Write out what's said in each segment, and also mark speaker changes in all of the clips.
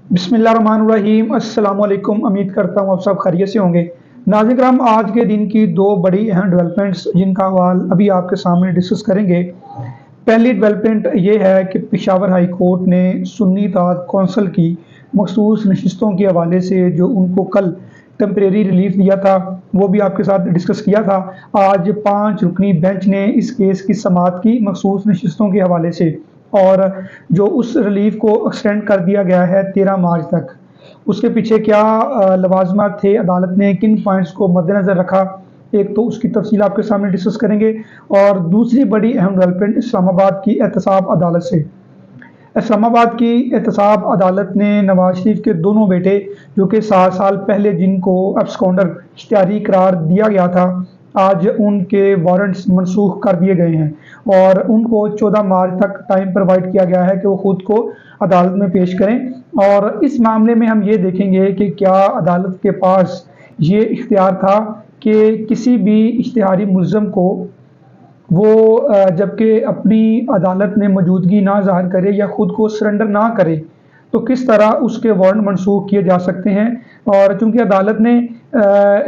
Speaker 1: बिस्मिल्लाहिर्रहमानिर्रहीम। अस्सलाम वालेकुम। उम्मीद करता हूँ आप सब खैरियत से होंगे। नाज़रीन किराम, आज के दिन की दो बड़ी अहम डेवलपमेंट्स जिनका हवाल अभी आपके सामने डिस्कस करेंगे। पहली डेवलपमेंट ये है कि पेशावर हाई कोर्ट ने सुन्नी इत्तेहाद कौंसिल की मखसूस नशिस्तों के हवाले से जो उनको कल टेम्परेरी रिलीफ दिया था वो भी आपके साथ डिस्कस किया था। आज 5 रुकनी बेंच ने इस केस की समाअत की मखसूस नशिस्तों के हवाले से, और जो उस रिलीफ को एक्सटेंड कर दिया गया है 13 मार्च तक। उसके पीछे क्या लवाजमात थे, अदालत ने किन पॉइंट्स को मद्देनज़र रखा, एक तो उसकी तफसील आपके सामने डिस्कस करेंगे। और दूसरी बड़ी अहम डेवलपमेंट इस्लामाबाद की एहतसाब अदालत से। इस्लामाबाद की एहतसाब अदालत ने नवाज शरीफ के दोनों बेटे, जो कि 7 साल पहले जिनको एब्सकॉन्डर इश्तिहारी करार दिया गया था, आज उनके वारंट्स मनसूख कर दिए गए हैं और उनको 14 मार्च तक टाइम प्रोवाइड किया गया है कि वो खुद को अदालत में पेश करें। और इस मामले में हम ये देखेंगे कि क्या अदालत के पास ये इख्तियार था कि किसी भी इश्तिहारी मुल्ज़म को वो जबकि अपनी अदालत में मौजूदगी ना ज़ाहिर करे या ख़ुद को सरेंडर ना करे तो किस तरह उसके वारंट मनसूख किए जा सकते हैं। और चूँकि अदालत ने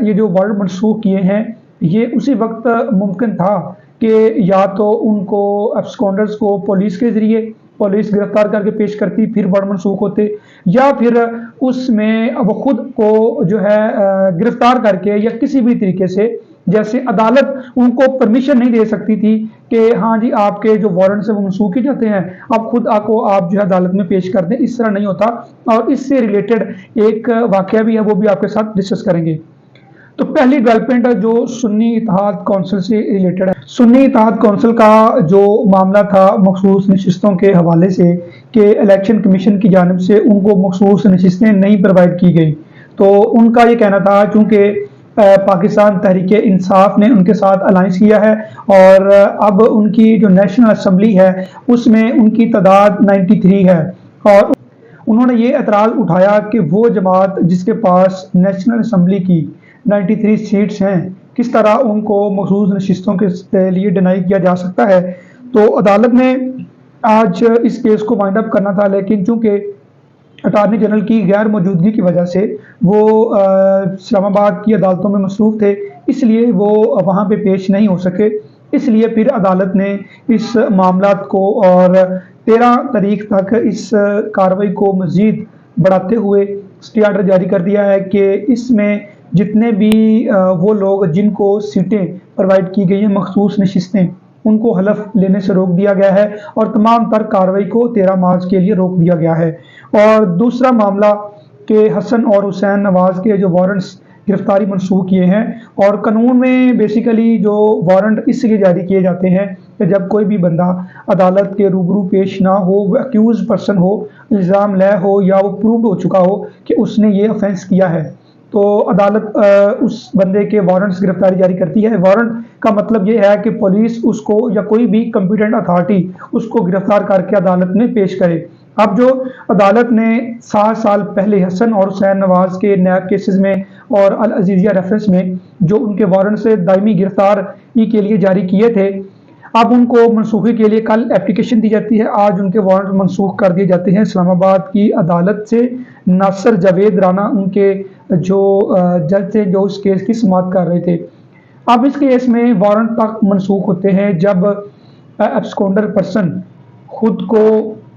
Speaker 1: ये जो वारंट मनसूख किए हैं ये उसी वक्त मुमकिन था कि या तो उनको एब्सकॉन्डर्स को पुलिस के ज़रिए पुलिस गिरफ्तार करके पेश करती, फिर वारंट मनसूख होते, या फिर उसमें वो खुद को जो है गिरफ्तार करके या किसी भी तरीके से, जैसे अदालत उनको परमिशन नहीं दे सकती थी कि हाँ जी आपके जो वारंट से वो मनसूख किए जाते हैं अब खुद आपको आप जो है अदालत में पेश कर दें, इस तरह नहीं होता। और इससे रिलेटेड एक वाकया भी है, वो भी आपके साथ डिस्कस करेंगे। तो पहली डेवलपमेंट है जो सुन्नी इत्तेहाद कौंसिल से रिलेटेड है। सुन्नी इत्तेहाद कौंसिल का जो मामला था मखसूस नशिस्तों के हवाले से कि इलेक्शन कमीशन की जानिब से उनको मखसूस नशिस्तें नहीं प्रोवाइड की गई, तो उनका ये कहना था चूँकि पाकिस्तान तहरीक इंसाफ ने उनके साथ अलायंस किया है और अब उनकी जो नेशनल असम्बली है उसमें उनकी तादाद 93 है, और उन्होंने ये एतराज़ उठाया कि वो जमात जिसके पास नेशनल असम्बली की 93 सीट्स हैं, किस तरह उनको मखसूस नशिस्तों के लिए डिनाई किया जा सकता है। तो अदालत ने आज इस केस को वाइंड अप करना था, लेकिन चूँकि अटार्नी जनरल की गैर मौजूदगी की वजह से वो इस्लामाबाद की अदालतों में मसरूफ़ थे, इसलिए वो वहाँ पे पेश नहीं हो सके। इसलिए फिर अदालत ने इस मामला को और 13 तारीख तक इस कार्रवाई को मज़ीद बढ़ाते हुए स्टे ऑर्डर जारी कर दिया है कि इसमें जितने भी वो लोग जिनको सीटें प्रोवाइड की गई हैं मखसूस नशिस्तें, उनको हलफ लेने से रोक दिया गया है और तमाम तर कार्रवाई को 13 मार्च के लिए रोक दिया गया है। और दूसरा मामला कि हसन और हुसैन नवाज के जो वारंट्स गिरफ्तारी मनसूख किए हैं, और कानून में बेसिकली जो वारंट इसलिए जारी किए जाते हैं कि जब कोई भी बंदा अदालत के रूबरू पेश ना हो, वो एक्यूज पर्सन हो, इल्ज़ाम लय हो या वो प्रूव हो चुका हो कि उसने ये ऑफेंस किया है, तो अदालत उस बंदे के वारंट्स गिरफ्तारी जारी करती है। वारंट का मतलब ये है कि पुलिस उसको या कोई भी कॉम्पिटेंट अथॉरिटी उसको गिरफ्तार करके अदालत में पेश करे। अब जो अदालत ने 7 साल पहले हसन और हुसैन नवाज के नैब केसेस में और अल अजीज़िया रेफरेंस में जो उनके वारंट से दायमी गिरफ्तारी के लिए जारी किए थे, अब उनको मनसूखी के लिए कल एप्लीकेशन दी जाती है, आज उनके वारंट मनसूख कर दिए जाते हैं इस्लामाबाद की अदालत से। नासिर जावेद राना उनके जो जज थे जो इस केस की समाअत कर रहे थे। अब इस केस में वारंट तक मनसूख होते हैं जब एब्सकॉन्डर पर्सन खुद को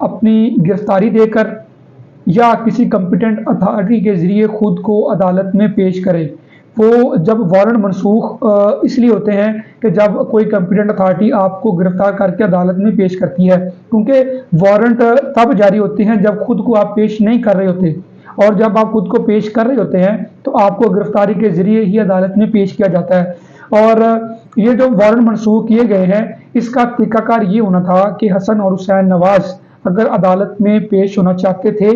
Speaker 1: अपनी गिरफ्तारी देकर या किसी कॉम्पिटेंट अथॉरिटी के ज़रिए खुद को अदालत में पेश करे। वो जब वारंट मनसूख इसलिए होते हैं कि जब कोई कॉम्पिटेंट अथॉरिटी आपको गिरफ्तार करके अदालत में पेश करती है, क्योंकि वारंट तब जारी होते हैं जब खुद को आप पेश नहीं कर रहे होते, और जब आप खुद को पेश कर रहे होते हैं तो आपको गिरफ्तारी के ज़रिए ही अदालत में पेश किया जाता है। और ये जो वारंट मनसूख किए गए हैं इसका तरीकाकार ये होना था कि हसन और हुसैन नवाज अगर अदालत में पेश होना चाहते थे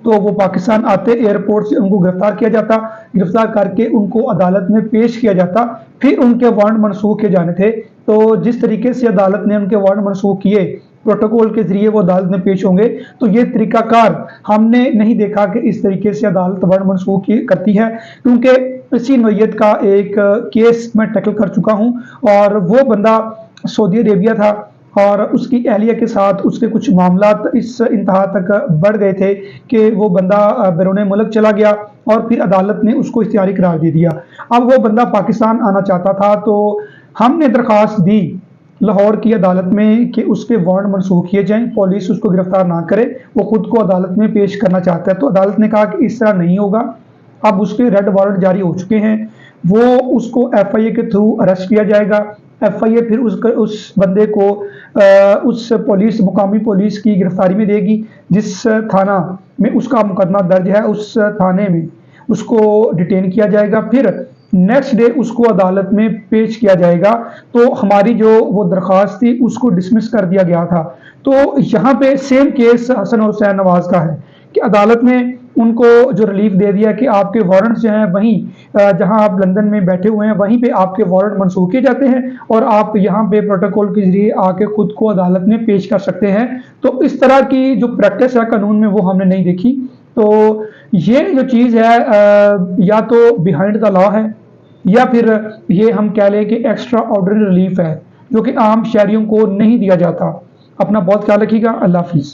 Speaker 1: तो वो पाकिस्तान आते, एयरपोर्ट से उनको गिरफ्तार किया जाता, गिरफ्तार करके उनको अदालत में पेश किया जाता, फिर उनके वारंट मनसूख किए जाने थे। तो जिस तरीके से अदालत ने उनके वारंट मनसूख किए, प्रोटोकॉल के जरिए वो अदालत में पेश होंगे, तो ये तरीकाकार हमने नहीं देखा कि इस तरीके से अदालत वारंट मनसूख करती है, क्योंकि इसी नोयत का एक केस मैं टैकल कर चुका हूँ और वो बंदा सऊदी अरेबिया था और उसकी अहलिया के साथ उसके कुछ मामलात इस इंतहा तक बढ़ गए थे कि वो बंदा बैरून मुल्क चला गया और फिर अदालत ने उसको इख्तियारी करार दे दिया। अब वो बंदा पाकिस्तान आना चाहता था, तो हमने दरख्वास्त दी लाहौर की अदालत में कि उसके वारंट मनसूख किए जाएं, पुलिस उसको गिरफ्तार ना करे, वो खुद को अदालत में पेश करना चाहता है। तो अदालत ने कहा कि इस तरह नहीं होगा, अब उसके रेड वारंट जारी हो चुके हैं, वो उसको एफआईए के थ्रू अरेस्ट किया जाएगा। एफआईए फिर उस बंदे को उस पुलिस मुकामी पुलिस की गिरफ्तारी में देगी, जिस थाना में उसका मुकदमा दर्ज है उस थाने में उसको डिटेन किया जाएगा। फिर नेक्स्ट डे उसको अदालत में पेश किया जाएगा। तो हमारी जो वो दरख्वास्त थी उसको डिसमिस कर दिया गया था। तो यहाँ पे सेम केस हसन और हुसैन नवाज का है कि अदालत ने उनको जो रिलीफ दे दिया कि आपके वारंट जो हैं वहीं जहां आप लंदन में बैठे हुए हैं वहीं पे आपके वारंट मनसूख किए जाते हैं और आप यहाँ पे प्रोटोकॉल के जरिए आके खुद को अदालत में पेश कर सकते हैं। तो इस तरह की जो प्रैक्टिस है कानून में वो हमने नहीं देखी। तो ये जो चीज़ है या तो बिहाइंड द लॉ है या फिर ये हम कह लें कि एक्स्ट्रा ऑर्डिनरी रिलीफ है जो कि आम शहरियों को नहीं दिया जाता। अपना बहुत ख्याल रखिएगा। अल्लाह हाफिज़।